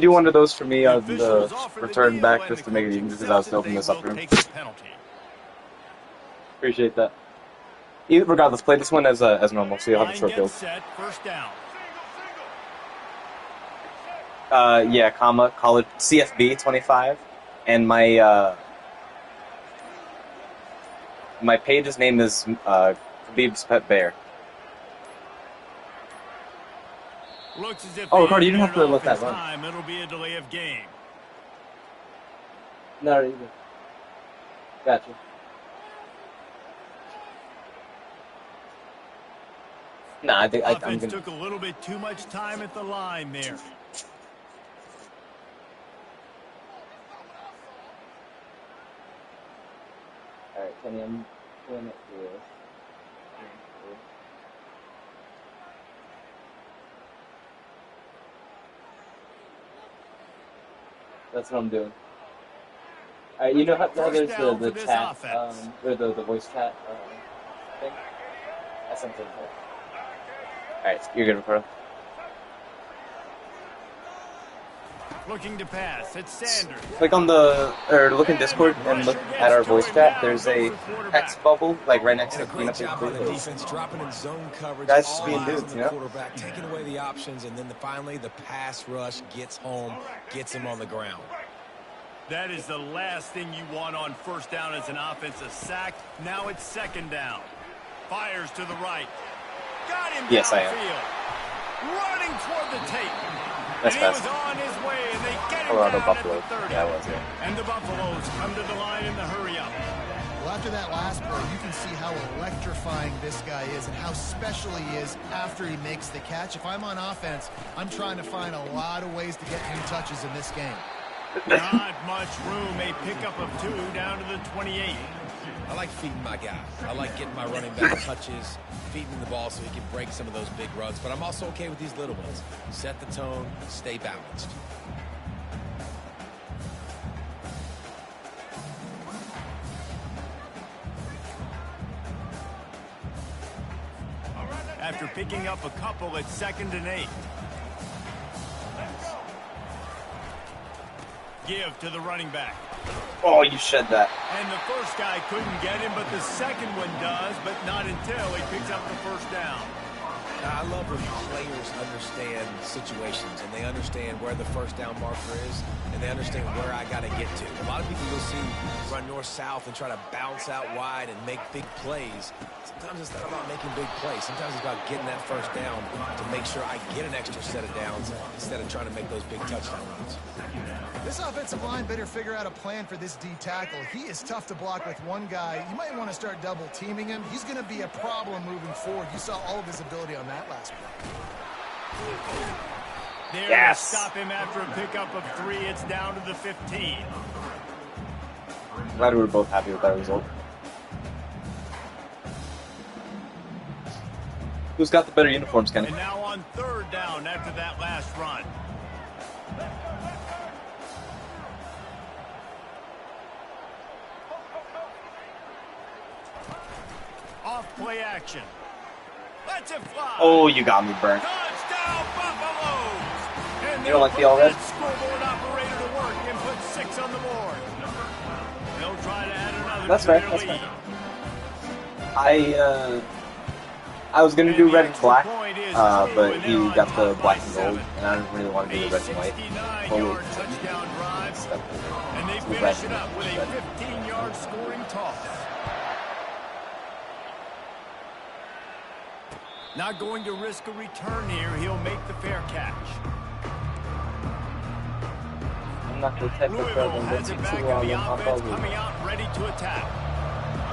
do one of those for me The on the officials offer the return deal, back and just the to make it coaching easy because I says was that opening they this up will room. take the penalty. Appreciate that. Regardless, play this one as normal, so you'll have a Line short build. gets set, first down. Yeah, comma, college CFB25, and my page's name is Khabib's Pet Bear. Looks as if Oh, they Ricardo, you didn't didn't get have it to let off in that run. time. It'll be a delay of game. Not either. Gotcha. Nah, I think I'm Offense gonna. took a little bit too much time at the line there. All right, Kenny, I'm doing it here. That's what I'm doing. All right, you know how there's the chat, or the voice chat thing? That's something. All right, you're good, Ricardo. Looking to pass. It's Sanders. Click on look in Discord and look at our voice chat. There's a text bubble like right next to the great job on the defense, dropping in zone coverage. Guys all being eyes dudes, on the you know? quarterback, taking away the options, and then finally the pass rush gets home, gets him on the ground. That is the last thing you want on first down as an offensive sack. Now it's second down. Fires to the right. Got him Yes, I downfield. Running toward the tape. That's and he fast. was on his way, and they get him Colorado down Buffalo. at the 30. Yeah, I was, yeah. And the Buffaloes come to the line in the hurry-up. Well, after that last play, you can see how electrifying this guy is and how special he is after he makes the catch. If I'm on offense, I'm trying to find a lot of ways to get new touches in this game. Not much room. A pickup of 2 down to the 28. I like feeding my guy. I like getting my running back touches, feeding him the ball so he can break some of those big runs. But I'm also okay with these little ones. Set the tone, stay balanced. After picking up a couple at 2nd and 8. Give to the running back. Oh, you shed that. And the first guy couldn't get him, but the second one does, but not until he picks up the first down. I love when players understand situations and they understand where the first down marker is and they understand where I got to get to. A lot of people you'll see run north-south and try to bounce out wide and make big plays. Sometimes it's not about making big plays. Sometimes it's about getting that first down to make sure I get an extra set of downs instead of trying to make those big touchdown runs. This offensive line better figure out a plan for this D tackle. He is tough to block with one guy. You might want to start double teaming him. He's going to be a problem moving forward. You saw all of his ability on that last play. There Yes. to stop him after a pickup of 3. It's down to the 15. Glad we were both happy with that result. Who's got the better uniforms, Kenny? And now on 3rd down after that last run. Off play action. Let's it fly. Oh, you got me burnt. Touchdown Buffaloes. And You don't like the all red? scoreboard operator to work and put 6 on the board. They'll try to add another That's to fair, their that's lead. fair. I was gonna do red and black, but he got the black and gold, and I didn't really want to do the red and white. 69-yard touchdown drive. And they finish it up with a 15-yard scoring toss. Not going to risk a return here. He'll make the fair catch. I'm not the type of Louisville person has that it takes back too long in the to pop offense, over. coming out ready to attack.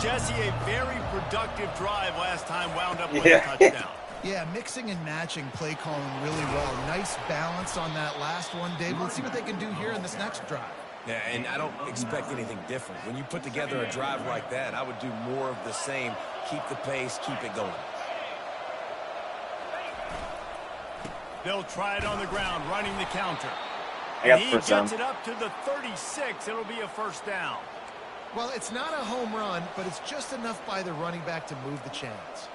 Jesse, a very productive drive last time, wound up with a touchdown. Yeah, mixing and matching play calling really well. Nice balance on that last one, Dave. Let's see what they can do here in this next drive. Yeah, and I don't expect anything different. When you put together a drive like that, I would do more of the same. Keep the pace, keep it going. They'll try it on the ground, running the counter. I got He the first gets down. it up to the 36. It'll be a first down. Well, it's not a home run, but it's just enough by the running back to move the chains.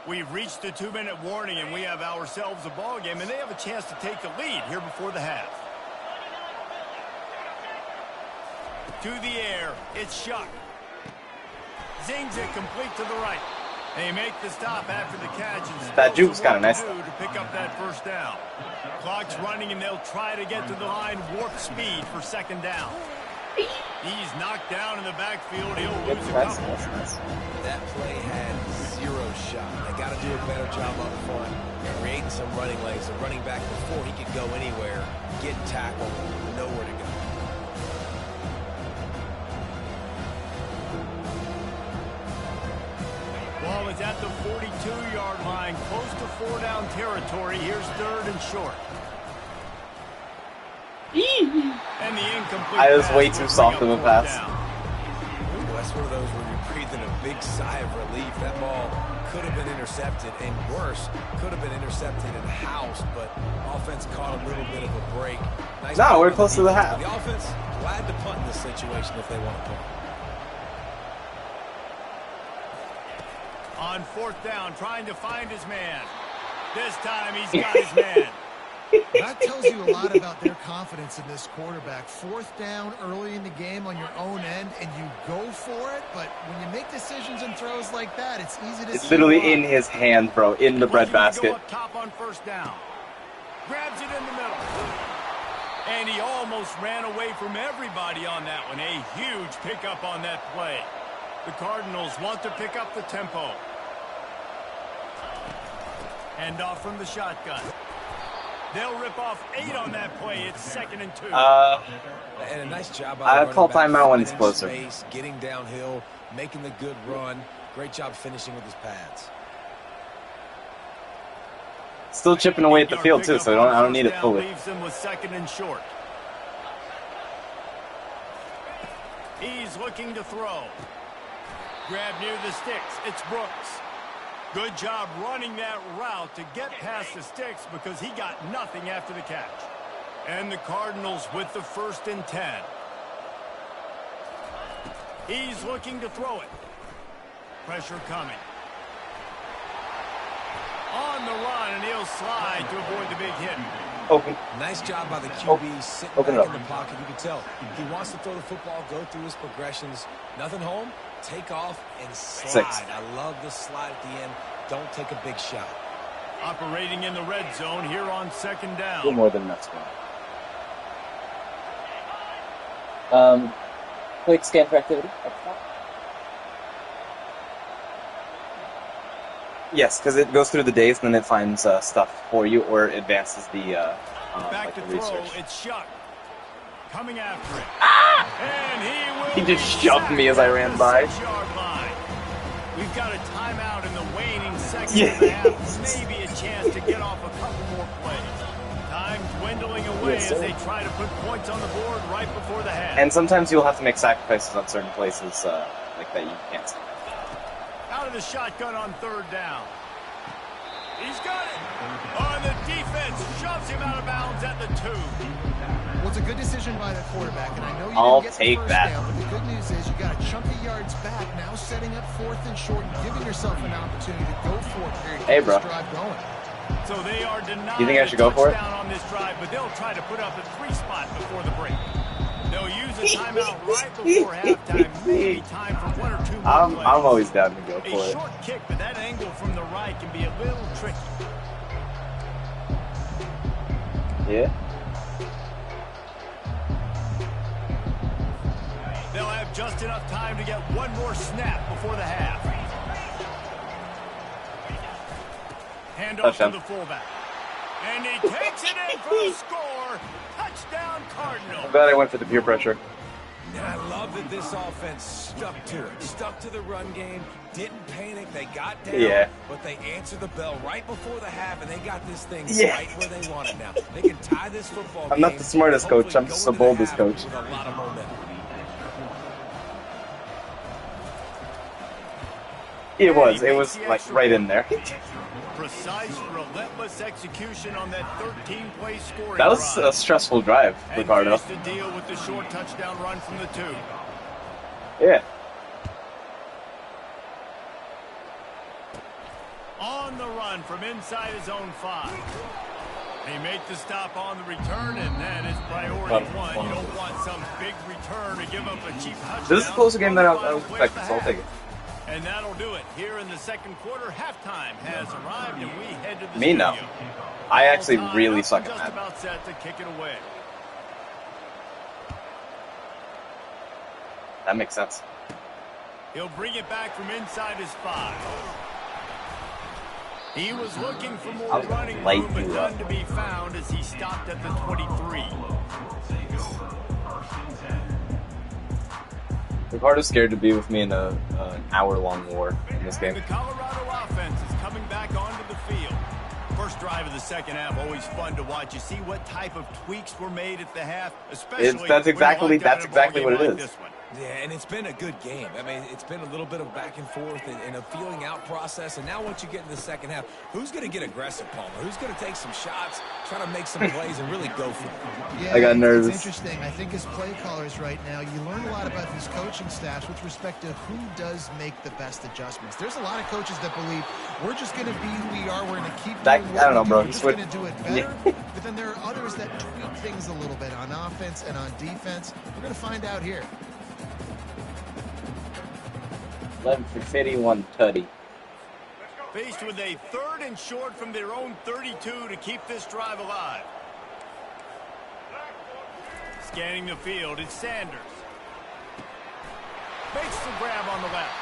We've reached the 2-minute warning, and we have ourselves a ball game, and they have a chance to take the lead here before the half. To the air, it's Shuck. Zings it complete to the right. They make the stop after the catch. And that juke's kind of nice. To pick up that first down. Clock's running, and they'll try to get to the line warp speed for second down. He's knocked down in the backfield. He'll lose a couple. That play had 0 shot. They got to do a better job up front, creating some running lanes. The running back, before he could go anywhere, get tackled, nowhere to go. Ball is at the 42-yard line, close to 4-down territory. Here's 3rd and short. And the incomplete I was way too soft of a pass. Well, that's one of those where you're breathing a big sigh of relief. That ball could have been intercepted, and worse, could have been intercepted and housed, but offense caught a little bit of a break. Nice. No, we're close to the half. The offense glad to punt in this situation if they want to punt. On 4th down, trying to find his man. This time he's got his man. That tells you a lot about their confidence in this quarterback. 4th down early in the game on your own end, and you go for it. But when you make decisions and throws like that, it's easy to see. It's literally in his hand, bro, in the bread basket. Go up top on 1st down. Grabs it in the middle. And he almost ran away from everybody on that one. A huge pickup on that play. The Cardinals want to pick up the tempo. Hand off from the shotgun. They'll rip off 8 on that play. It's 2nd and 2. And a nice job. I'll call timeout when it's closer. Space, getting downhill, making the good run. Great job finishing with his pads. Still chipping away at the field too, so I don't need it fully. Leaves them with 2nd and short. He's looking to throw. Grab near the sticks. It's Brooks. Good job running that route to get past the sticks because he got nothing after the catch. And the Cardinals with the 1st and 10. He's looking to throw it. Pressure coming. On the run, and he'll slide to avoid the big hit. Open. Nice job by the QB sitting back in the pocket. You can tell he wants to throw the football, go through his progressions. Nothing home, take off, and slide. 6. I love the slide at the end. Don't take a big shot. Operating in the red zone here on 2nd down. A little more than that's one. Quick scan for activity. Yes, because it goes through the days and then it finds stuff for you or advances the back to the throw. research. It's Shuck coming after it. Ah! And he just shoved me as I ran by. We've got a timeout in the waning section of the half. Maybe a chance to get off a couple more plays. Time dwindling away as they try to put points on the board right before the half. And sometimes you'll have to make sacrifices on certain places like that you can't see. Out of the shotgun on 3rd down. He's got it. On the defense, shoves him out of bounds at the 2. Well, it's a good decision by the quarterback, and I know you I'll didn't get take the first that. down, but the good news is you got a chunk of yards back, now setting up 4th and short, and giving yourself an opportunity to go for it here to Hey, get bro. this drive going. So they are denied You think I should go for it? on this drive, but they'll try to put up a 3 spot before the break. They'll use a timeout right before halftime. Maybe time for 1 or 2 more I'm plays. always down to go for A it. short kick, but that angle from the right can be a little tricky. Yeah. They'll have just enough time to get 1 more snap before the half. Hand off to the fullback. And he takes it in for the score. Touchdown, Cardinals. I'm glad I went for the peer pressure. And I love that this offense stuck to it. Stuck to the run game. Didn't panic. They got down. But they answered the bell right before the half, and they got this thing right where they want it now. They can tie this football game. I'm not the smartest coach. I'm just the boldest coach. With a lot of momentum. It was like right in there. Precise, relentless execution on that 13-play scoring That was drive. a stressful drive, Ricardo. And finished the deal with the short touchdown run from the 2. Yeah. On the run from inside his own 5. They make the stop on the return, and that is priority one. You don't want some big return to give up a cheap touchdown. This is a closer game than I was expecting, so I'll take it. And that'll do it. Here in the second quarter, halftime has arrived, and we head to the Me, no. I actually really suck at just that. about set to kick it away. That makes sense. He'll bring it back from inside his 5. He was looking for more running room, but none to be found as he stopped at the 23. Ricardo's scared to be with me in an hour-long war in this game. The Colorado offense is coming back onto the field. First drive of the second half, always fun to watch. You see what type of tweaks were made at the half, especially That's exactly what it is. Yeah, and it's been a good game. I mean, it's been a little bit of back and forth and a feeling out process. And now once you get in the second half, who's going to get aggressive, Palmer? Who's going to take some shots, try to make some plays, and really go for it? Yeah, I got nervous. It's interesting. I think as play callers right now, you learn a lot about these coaching staffs with respect to who does make the best adjustments. There's a lot of coaches that believe we're just going to be who we are. We're going to keep doing what I don't know, bro. we're just going to do it better. But then there are others that tweak things a little bit on offense and on defense. We're going to find out here. 11 for 51 tutty. Faced with a 3rd and short from their own 32 to keep this drive alive. Scanning the field, it's Sanders. Makes the grab on the left.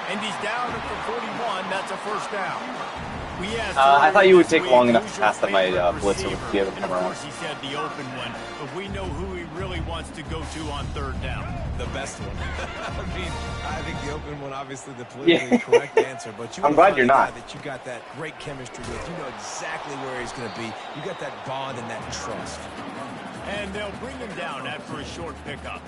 And he's down for 41. That's a first down. I thought you would take long enough to pass that my blitzer would be able to come around. Of course, he said the open one, but we know who he really wants to go to on 3rd down. The best one. I mean, I think the open one, obviously, the politically correct answer. But you I'm glad you're not. That you got that great chemistry with. You know exactly where he's going to be. You got that bond and that trust. And they'll bring him down after a short pickup.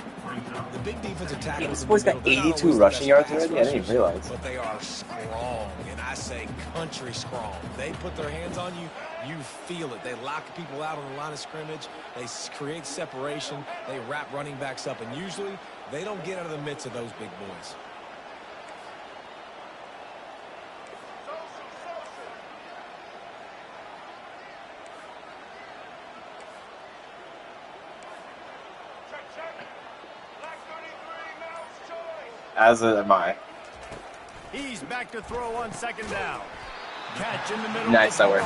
The big defensive tackles. This boy's got 82 rushing yards already? I didn't even realize. But they are strong, and I say country strong. They put their hands on you, you feel it. They lock people out on the line of scrimmage. They create separation. They wrap running backs up, and usually they don't get out of the midst of those big boys. As am I. He's back to throw on 2nd down. Catch in the middle. Nice, that worked.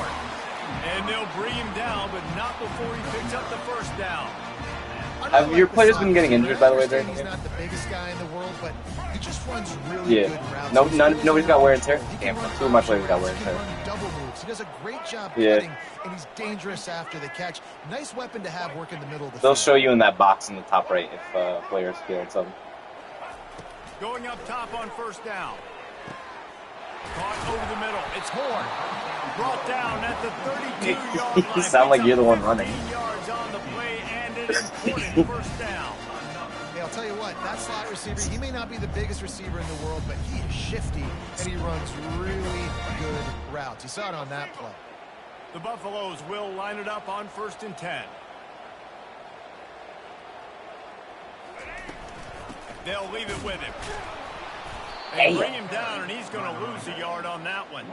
And they'll bring him down, but not before he picks up the 1st down. Have your players been getting injured, by the way, during the He's game? not the biggest guy in the world, but he just runs really good routes. Nobody's got wear and tear? Damn, 2 of my players got wear and tear. Double moves. He does a great job cutting, and he's dangerous after the catch. Nice weapon to have work in the middle of the They'll field. show you in that box in the top right if players feel something. Going up top on 1st down. Caught over the middle. It's Horn. Brought down at the 32-yard line. You sound like you're the one running. 15 yards on the play and an important 1st down. Hey, I'll tell you what, that slot receiver, he may not be the biggest receiver in the world, but he is shifty, and he runs really good routes. You saw it on that play. The Buffaloes will line it up on 1st and 10. They'll leave it with him. They bring him down, and he's going to lose a yard on that one.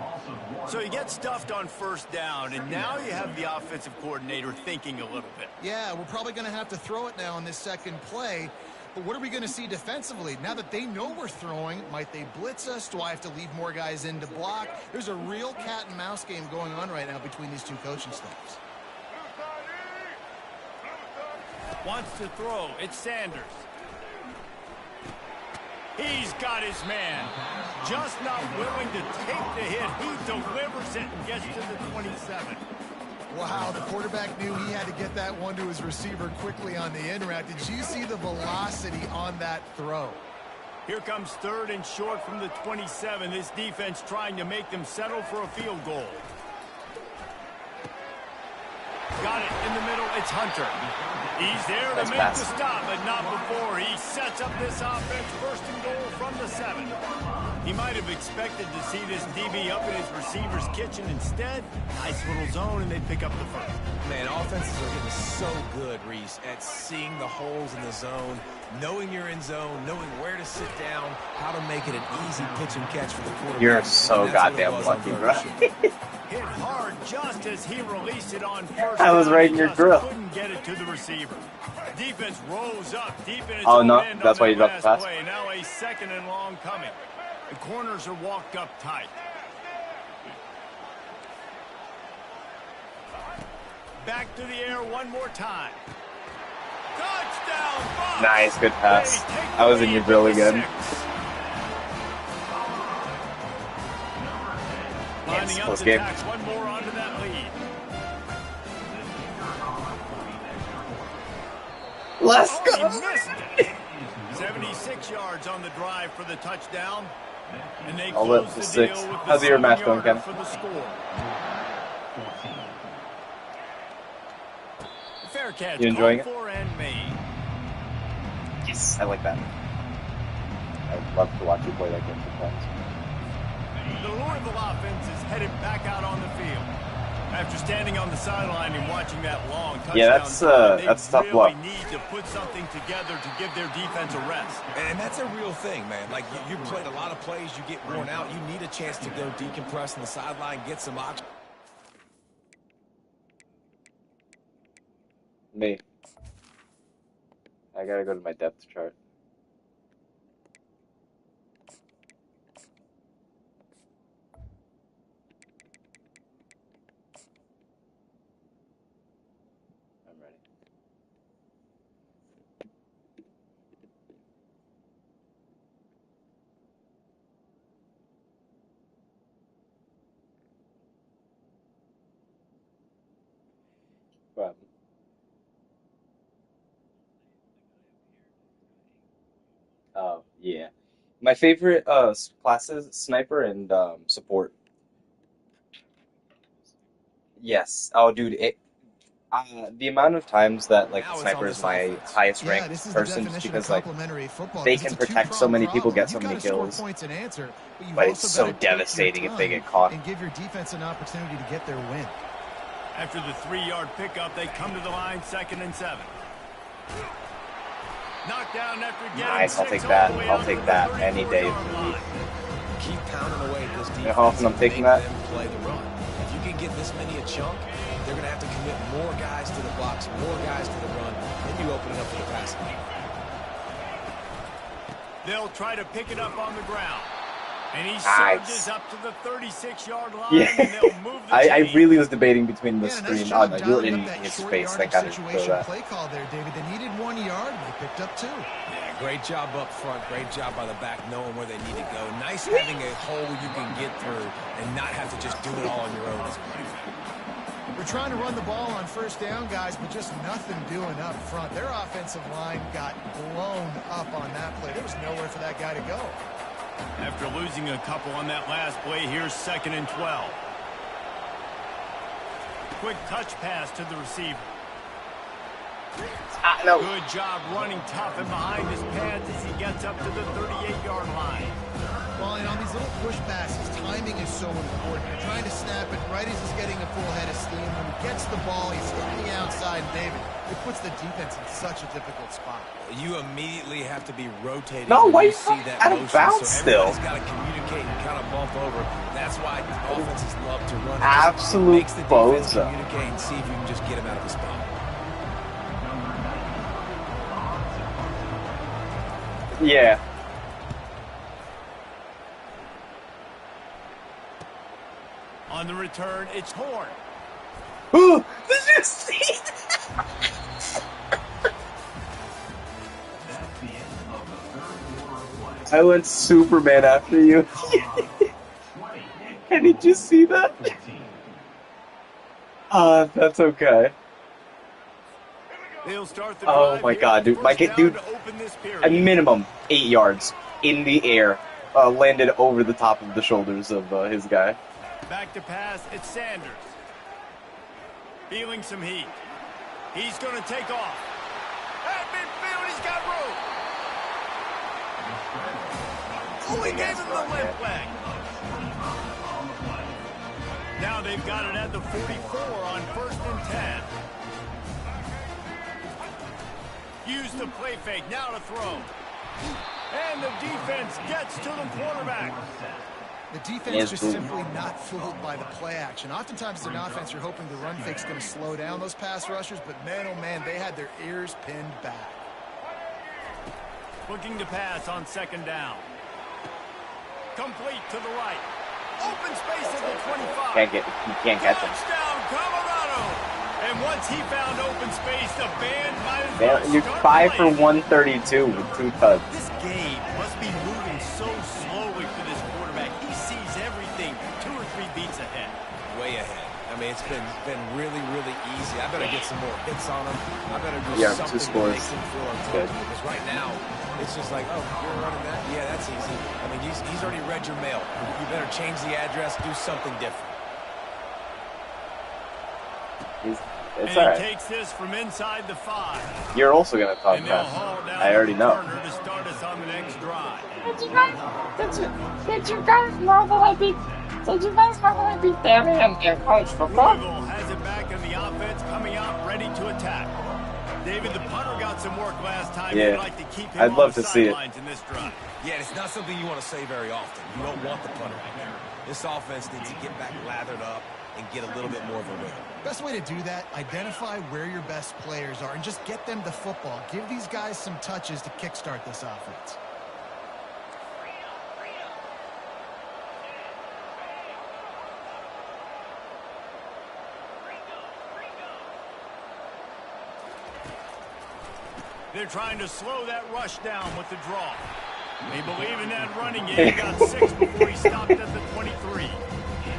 So he gets stuffed on 1st down, and now you have the offensive coordinator thinking a little bit. Yeah, we're probably going to have to throw it now on this 2nd play. But what are we going to see defensively? Now that they know we're throwing, might they blitz us? Do I have to leave more guys in to block? There's a real cat and mouse game going on right now between these two coaching staffs. Wants to throw. It's Sanders. He's got his man. Just not willing to take the hit. He delivers it and gets to the 27. Wow, the quarterback knew he had to get that one to his receiver quickly on the in route. Did you see the velocity on that throw? Here comes 3rd and short from the 27. This defense trying to make them settle for a field goal. Got it in the middle. It's Hunter. He's there to make the stop, but not before. He sets up this offense 1st and goal from the 7. He might have expected to see this DB up in his receiver's kitchen. Instead, nice little zone, and they pick up the 1st. Man, offenses are getting so good, Reese, at seeing the holes in the zone, knowing you're in zone, knowing where to sit down, how to make it an easy pitch and catch for the quarterback. You're so goddamn lucky, bro. hit hard just as he released it on first I was down. right in your Just grill. couldn't get it to the receiver. Defense rose up deep in its Oh, own no, end that's on why you that dropped the last pass? play. Now a 2nd and long coming. The corners are walked up tight. Back to the air one more time. Touchdown, Bucs! Nice, good pass. They take I was the in your lead grill with the again. 6. Man, Lining up close to game. tax one more onto that lead. Let's Oh, go! he missed it. 76 yards on the drive for the touchdown. And they I'll let close the the 6. deal with the How's your match going, 7-yarder Ken? for the score. Fair catch. You enjoying it? For and made. Yes, I like that. I'd love to watch you play that game sometimes. The Louisville offense is headed back out on the field. After standing on the sideline and watching that long touchdown, Yeah, that's tough really luck. need to put something together to give their defense a rest. And that's a real thing, man. Like, you played a lot of plays, you get worn out. You need a chance to go decompress on the sideline, get some oxygen. Me. I gotta go to my depth chart. I'm ready. What happened? Oh, yeah. My favorite classes, sniper and support. Yes. Oh, dude, the amount of times that like Now it's sniper on is this my offense. highest Yeah, ranked this is the person just definition of because like complementary football. they 'Cause can it's a protect so two-pronged many people, problem. get so You've many got to score kills. points and answer, but you've But also it's so got to take your devastating if they time get caught. and give your defense an opportunity to get their win. After the 3-yard pickup, they come to the line, 2nd and 7. Knockdown after getting Nice, I'll 6 take that. all the way I'll out take to that the any day 34-yard of the week. line. Keep pounding away at this defense. You know how often I'm and taking make that? them play the run. If you can get this many a chunk, they're going to have to commit more guys to the blocks, more guys to the run. Then you open it up for the passing. They'll try to pick it up on the ground. And he Nice. surges up to the 36-yard line, Yeah. and they'll move the I chains. really was debating between the Yeah, nice screen. job Oh, no, you were dialing in up that his short face. Thank God I yardage didn't throw situation that. play call there, David. They needed 1 yard, and they picked up 2. Yeah, great job up front. Great job by the back, knowing where they need to go. Nice having a hole you can get through and not have to just do it all on your own. We're trying to run the ball on first down, guys, but just nothing doing up front. Their offensive line got blown up on that play. There was nowhere for that guy to go. After losing a couple on that last play, here's 2nd and 12. Quick touch pass to the receiver. No. Good job running tough and behind his pads as he gets up to the 38-yard line. Well, and on these little push passes, timing is so important. You're trying to snap it right as he's getting a full head of steam. When he gets the ball, he's standing outside, David. It puts the defense in such a difficult spot. You immediately have to be rotating. No, when why you you see that out of motion, bounds so still? everybody's got to communicate and kind of bump over. That's why offenses love to run. It Absolute makes the defense bozo. communicate and see if you can just get him out of the spot. Yeah. On the return, it's Horn. Ooh, did you see that? I went Superman after you. Did you see that? That's okay. They'll start the Oh drive my here. God, dude. First down Dude, to open this a period. minimum 8 yards in the air, landed over the top of the shoulders of his guy. Back to pass, it's Sanders. Feeling some heat. He's going to take off. At midfield, he's got room. Oh, he gave him the limp leg. Now they've got it at the 44 on 1st and 10. Use the play fake, now to throw. And the defense gets to the quarterback. The defense just simply not fooled by the play action. Oftentimes as an offense, you're hoping the run fake's going to slow down those pass rushers, but man, oh man, they had their ears pinned back. Looking to pass on second down. Complete to the right. Open space at the 25. You can't catch him. Touchdown, Colorado. And once he found open space, the band might as well You're 5 for 132 with 2 tugs. This game must be moving so slowly for this quarterback. He sees everything 2 or 3 beats ahead. Way ahead. I mean, it's been really, really easy. I better get some more hits on him. I better do something 2 scores. that makes him feel uncomfortable. Because right now, it's just like, oh, you're running that? Yeah, that's easy. I mean, he's already read your mail. You better change the address, do something different. It's all right. He takes this from inside the 5. You're also going to talk fast. I already know. To start us on the next drive. Did you guys know that I beat Danny in college football? Louisville has it back in the offense, coming out ready to attack. David, the punter got some work last time. Yeah, like to keep him I'd love to see it. In this drive. Yeah, it's not something you want to say very often. You don't want the punter out there. This offense needs to get back lathered up and get a little bit more of a rhythm. Best way to do that, identify where your best players are and just get them the football. Give these guys some touches to kickstart this offense. They're trying to slow that rush down with the draw. They believe in that running game. He got 6 before he stopped at the 23.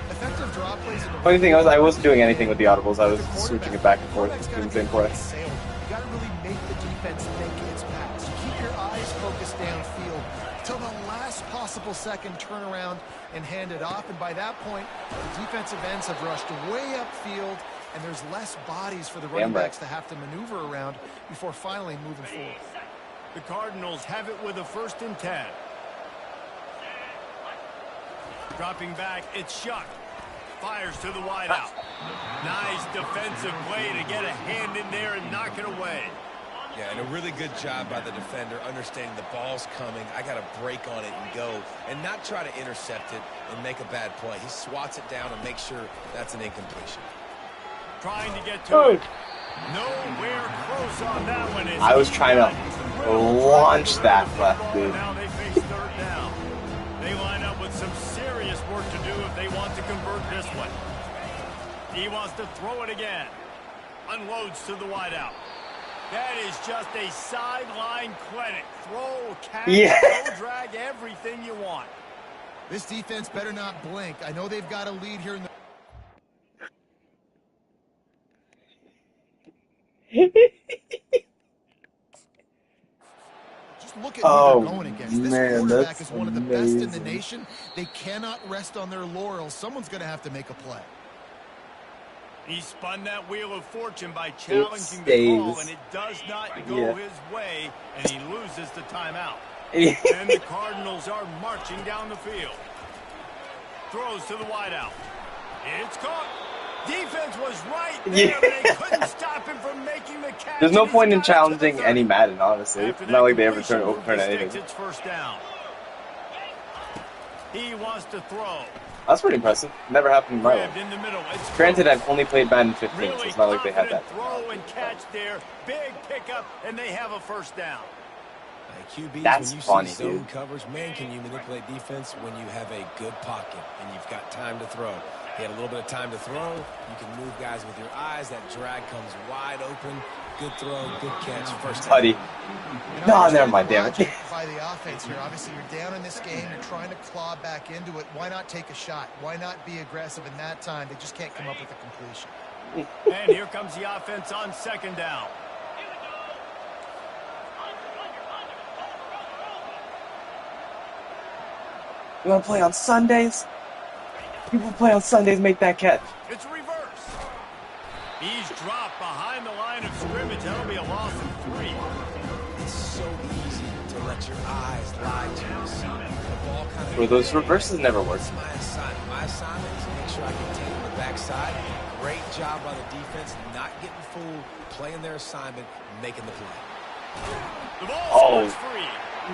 Effective draw plays. Funny thing was, I wasn't doing anything with the audibles. I was switching it back and forth, doing the same play. You got to really make the defense think it's pass. Keep your eyes focused downfield till the last possible second, turn around and hand it off. And by that point, the defensive ends have rushed way upfield, and there's less bodies for the running backs to have to maneuver around before finally moving forward. The Cardinals have it with a 1st and 10. Dropping back, it's Shuck. Fires to the wideout. Nice defensive play to get a hand in there and knock it away. Yeah, and a really good job by the defender understanding the ball's coming. I got to break on it and go and not try to intercept it and make a bad play. He swats it down and makes sure that's an incompletion. Trying to get to it. Nowhere close on that one. I was trying to launch that left, dude. Now they face 3rd down. They line up with some serious work to do if they want to convert this one. He wants to throw it again. Unloads to the wideout. That is just a sideline clinic. Throw, catch, throw, drag, everything you want. This defense better not blink. I know they've got a lead here in the... Just look at who they're going against. This quarterback is one of the best in the nation. They cannot rest on their laurels. Someone's going to have to make a play. He spun that wheel of fortune by challenging the call, and it does not go his way, and he loses the timeout. And the Cardinals are marching down the field. Throws to the wideout. It's caught. Defense was right there, but they couldn't stop him from making the catch. There's no point in challenging any Madden, honestly. It's not like they ever overturn anything. It's 1st down. He wants to throw. That's pretty impressive. Never happened in my life. Granted, I've only played Madden 15, so it's not like they had that. Throw and catch there. Big pickup, and they have a 1st down. QBs, that's when you funny, see zone dude. coverage, man, can you manipulate defense when you have a good pocket and you've got time to throw? He had a little bit of time to throw. You can move guys with your eyes. That drag comes wide open. Good throw, good catch, 1st down. Buddy. No, never mind, damn it. By the offense here, obviously you're down in this game. You're trying to claw back into it. Why not take a shot? Why not be aggressive in that time? They just can't come up with a completion. And here comes the offense on 2nd down. You want to play on Sundays? People play on Sundays, make that catch. It's reverse. He's dropped behind the line of scrimmage. That'll be a loss of 3. It's so easy to let your eyes lie to you. The ball kind of... Well, those reverses never work. My assignment. My assignment is to make sure I contain on the backside. Great job by the defense, not getting fooled, playing their assignment, making the play. The ball scores free.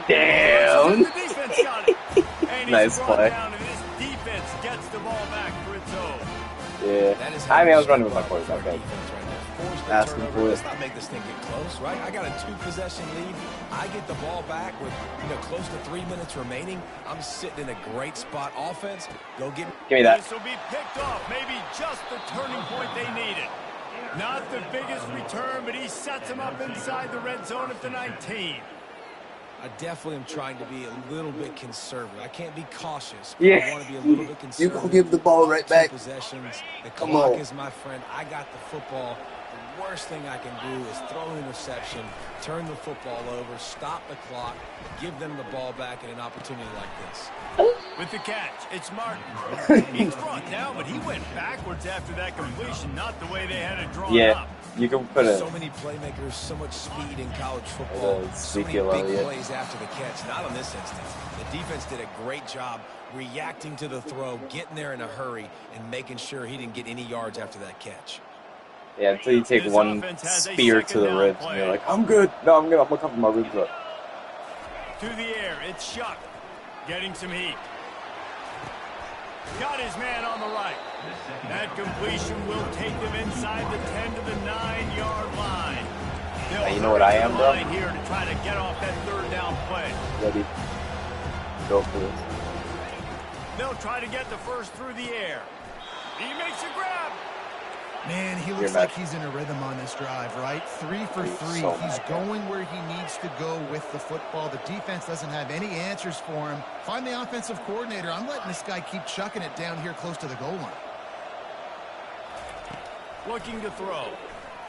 Damn. The defense got it. And nice play. Down, and this defense gets the ball back for its own. Yeah. I mean, I was running with my quarterback. Okay. Asking for it. Let's not make this thing get close, right? I got a 2-possession lead. I get the ball back with close to 3 minutes remaining. I'm sitting in a great spot. Offense, go get me that. This will be picked off. Maybe just the turning point they needed. Not the biggest return, but he sets him up inside the red zone at the 19. I definitely am trying to be a little bit conservative. I can't be cautious. Yeah. I want to be a little bit conservative. You gonna give the ball right back. Possessions. The Come clock on. is my friend. I got the football. The worst thing I can do is throw an interception, turn the football over, stop the clock, give them the ball back in an opportunity like this. With the catch, it's Martin. He's front now, but he went backwards after that completion, not the way they had it drawn up. You can put it. So many playmakers, so much speed in college football. So many big plays after the catch. Not on this instance. The defense did a great job reacting to the throw, getting there in a hurry, and making sure he didn't get any yards after that catch. Yeah, until you take one spear to the ribs, and you're like, I'm good. No, I'm gonna cover my ribs up. To the air, it's Shuck. Getting some heat. Got his man on the right. That completion will take them inside the 10 to the 9-yard line. Hey, you know what I am, bro? Here to try to get off that third down play. Ready. Go for this. They'll try to get the first through the air. He makes a grab. Man, he looks like he's in a rhythm on this drive, right? 3 for 3. He's going where he needs to go with the football. The defense doesn't have any answers for him. Find the offensive coordinator. I'm letting this guy keep chucking it down here close to the goal line. Looking to throw.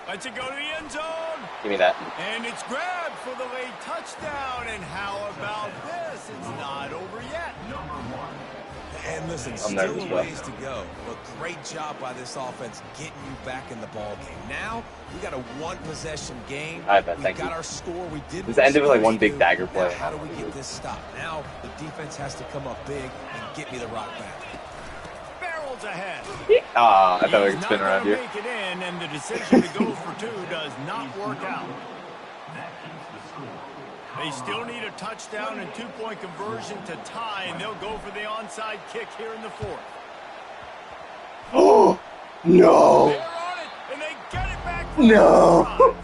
Lets it go to the end zone. Give me that. And it's grabbed for the late touchdown. And how about this? It's not over yet. Number 1. And listen, still a ways to go. But great job by this offense getting you back in the ball game. Now, we got a 1-possession game. I bet, we got our score. We did this ended with like one big dagger play. Now, how do we get this stopped? Now, the defense has to come up big and get me the rock back. Barrels ahead. I thought we could spin around here. Make it in, and the decision to go for 2 does not work out. They still need a touchdown and 2-point conversion to tie, and they'll go for the onside kick here in the 4th. Oh, no. They're on it, and they get it back. No.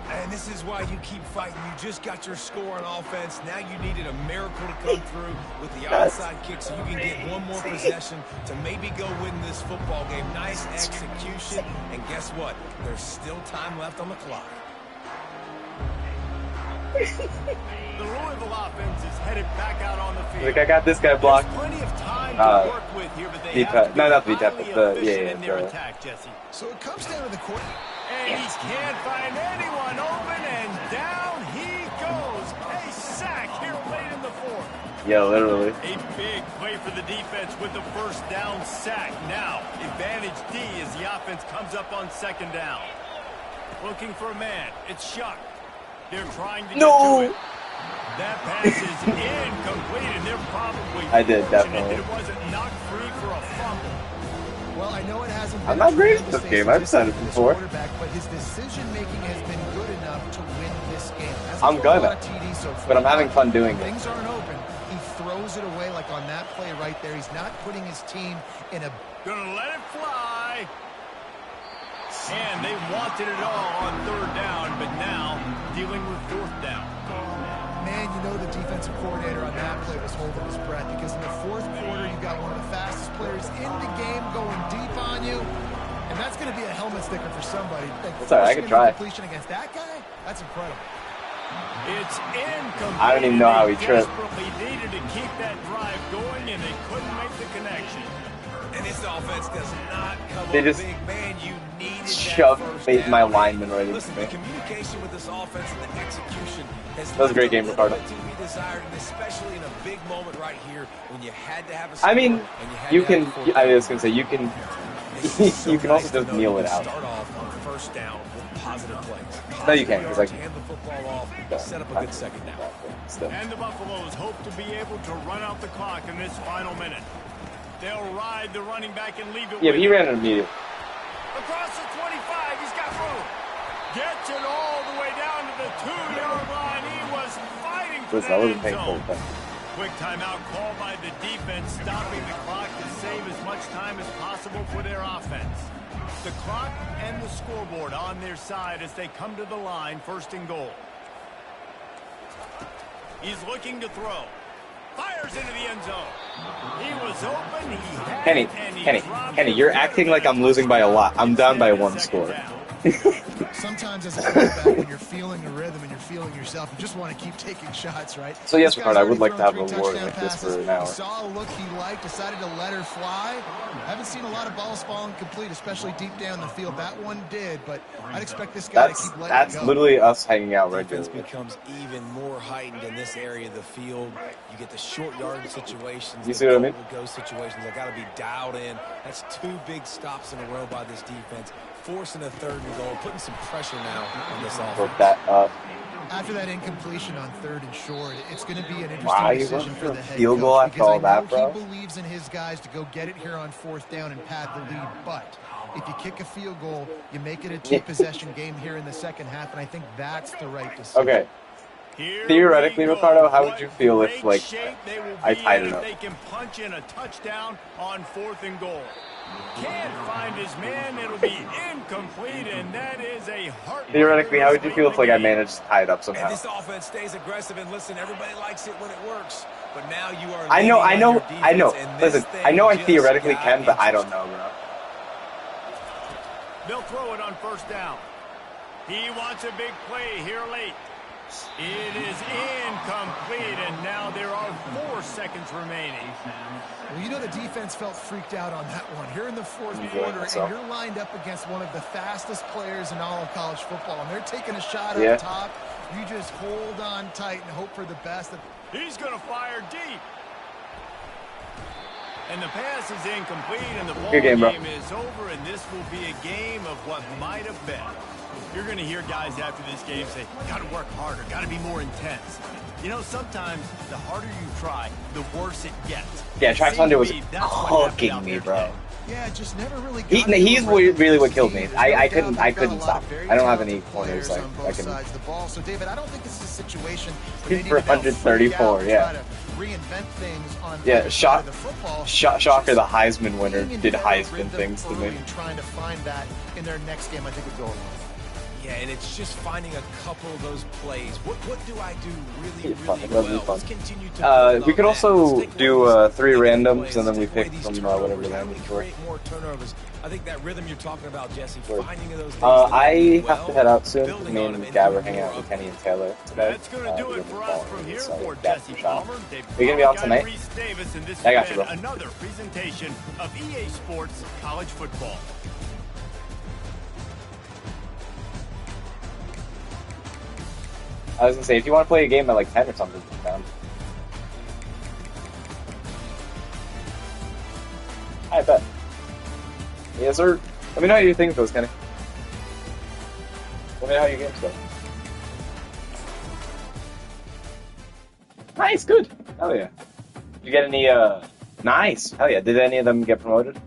And this is why you keep fighting. You just got your score on offense. Now you needed a miracle to come through with the onside kick so you can get one more possession to maybe go win this football game. Nice execution. And guess what? There's still time left on the clock. The Louisville offense is headed back out on the field. Like I got this guy blocked. There's plenty of time to work with here, but they have to be not the VTAP, but in their attack, Jesse. So it comes down to the court. And he can't find anyone open, and down he goes. A sack here late in the 4th. Yeah, literally. A big play for the defense with the first down sack. Now, advantage D as the offense comes up on 2nd down. Looking for a man. It's Shuck. They're trying to get to it. That pass is incomplete, and they're probably fortunate that it wasn't knocked free for a fumble. Well, I know it hasn't been I'm not great at this game. I've said it before. But his decision-making has been good enough to win this game. I'm good at it, but I'm having fun doing it. Things aren't open. He throws it away like on that play right there. He's not putting his team in a... Gonna let it fly. And they wanted it all on 3rd down, but now dealing with 4th down. Man, you know the defensive coordinator on that play was holding his breath because in the 4th quarter, you got one of the fastest players in the game going deep on you. And that's going to be a helmet sticker for somebody. Sorry, I could try. Completion against that guy? That's incredible. It's incomplete. I don't even know how he tripped. Desperately needed to keep that drive going, and they couldn't make the connection. And this offense does not come they up just big. Man, you needed shoved my lineman right into Listen, me. the communication with this offense and the execution has that was a great game, Ricardo. to be desired, and especially in a big moment right here when you had to have a I mean, you can. I was gonna say you can. You can also just kneel it out. Start off on 1st down with positive plays. No, you can't. It's like hand the football off, set up a good 2nd down. And the Buffaloes hope to be able to run out the clock in this final minute. They'll ride the running back and leave it. Yeah, but he ran it immediately. Across the 25, he's got room. Gets it all the way down to the 2-yard line. He was fighting for that end zone. Quick timeout called by the defense, stopping the clock to save as much time as possible for their offense. The clock and the scoreboard on their side as they come to the line, 1st and goal. He's looking to throw. Fires into the end zone. He was open. He had it, and he dropped Kenny, it you're very, acting like I'm very losing by a lot. I'm down by Second 1 score. down. Sometimes as a quarterback, when you're feeling the rhythm and you're feeling yourself, you just want to keep taking shots, right? So yes, This guy's Ricardo, I would already like to have thrown a 3 war touchdown like this passes. for an hour. He saw a look he liked, decided to let her fly. Haven't seen a lot of balls falling complete, especially deep down the field. That one did, but I'd expect this guy to keep letting it That's go. literally us hanging out Defense regularly. becomes even more heightened in this area of the field. You get the short yard situations, You the see what I mean? go situations. They got to be dialed in. That's 2 big stops in a row by this defense, forcing a 3rd and goal, putting some pressure now on this offense. Broke that up. After that incompletion on 3rd and short, it's going to be an interesting Wow, you decision went for for the a head field coach goal after because all I know that, bro? he believes in his guys to go get it here on 4th down and pad the lead. But if you kick a field goal, you make it a 2-possession game here in the second half, and I think that's the right decision. Okay. Here Theoretically, we go. Ricardo, how would What you feel if, great like, shape they will I be tied in it if up? They can punch in a touchdown on 4th and goal. Can't find his man. It'll be incomplete, and that is a heart. Theoretically, how would you feel if, like, I managed to tie it up And somehow? this offense stays aggressive, and listen, everybody likes it when it works. But now you are I know. leaning on your defense, and this Listen, thing I know I just theoretically got can, but I don't interesting. know, bro. They'll throw it on 1st down. He wants a big play here late. It is incomplete, and now there are 4 seconds remaining. Well, you know the defense felt freaked out on that one. Here in the 4th Enjoying quarter, myself. and you're lined up against one of the fastest players in all of college football, and they're taking a shot Yeah. up top. You just hold on tight and hope for the best. He's going to fire deep. And the pass is incomplete, and the ball Good game, bro. is over, and this will be a game of what might have been. You're going to hear guys after this game say, got to work harder, got to be more intense. You know, sometimes the harder you try, the worse it gets. Yeah, Travis Hunter was Seems to me that's what happened cooking out me, there bro. today. Yeah, just never really got He's into a rhythm. really what killed me. There's no I doubt they've got couldn't a lot stop. of very I don't have any talented corners players like on I both can. sides of the ball. So, David, I don't think this is a situation where He's they need for to now freak 134, out and yeah. try to reinvent things on Yeah, either shock- side of the football. Shocker, the Heisman winner Being in did better Heisman rhythm things to early me. and trying to find that in their next game, I think would go a long way. Yeah, and it's just finding a couple of those plays. What do I do really, It's fun. really That'll be well? fun. Let's continue to build We on could that. also Let's take do away these 3 negative randoms, plays. and then we Let's take away pick these from turnovers. whatever How do random we for. create more turnovers? I think that rhythm you're talking about, Jesse, Word. finding those things I that you do have to well, head out soon. building Me on and them, and Gab are doing hanging more out with of Kenny and Taylor today. That's going to do it for us from here for Gab Jesse for shot. Palmer. Dave Are you gonna be on Palmer, tonight? Reese Davis, and this I got has you, been bro. another presentation of EA Sports College Football. I was gonna say, if you want to play a game at like 10 or something, down. I bet. Yes, sir. Let me know how your thing goes, Kenny. Let me know how your games go. Nice, good. Hell yeah. Did you get any, nice. Hell yeah. Did any of them get promoted?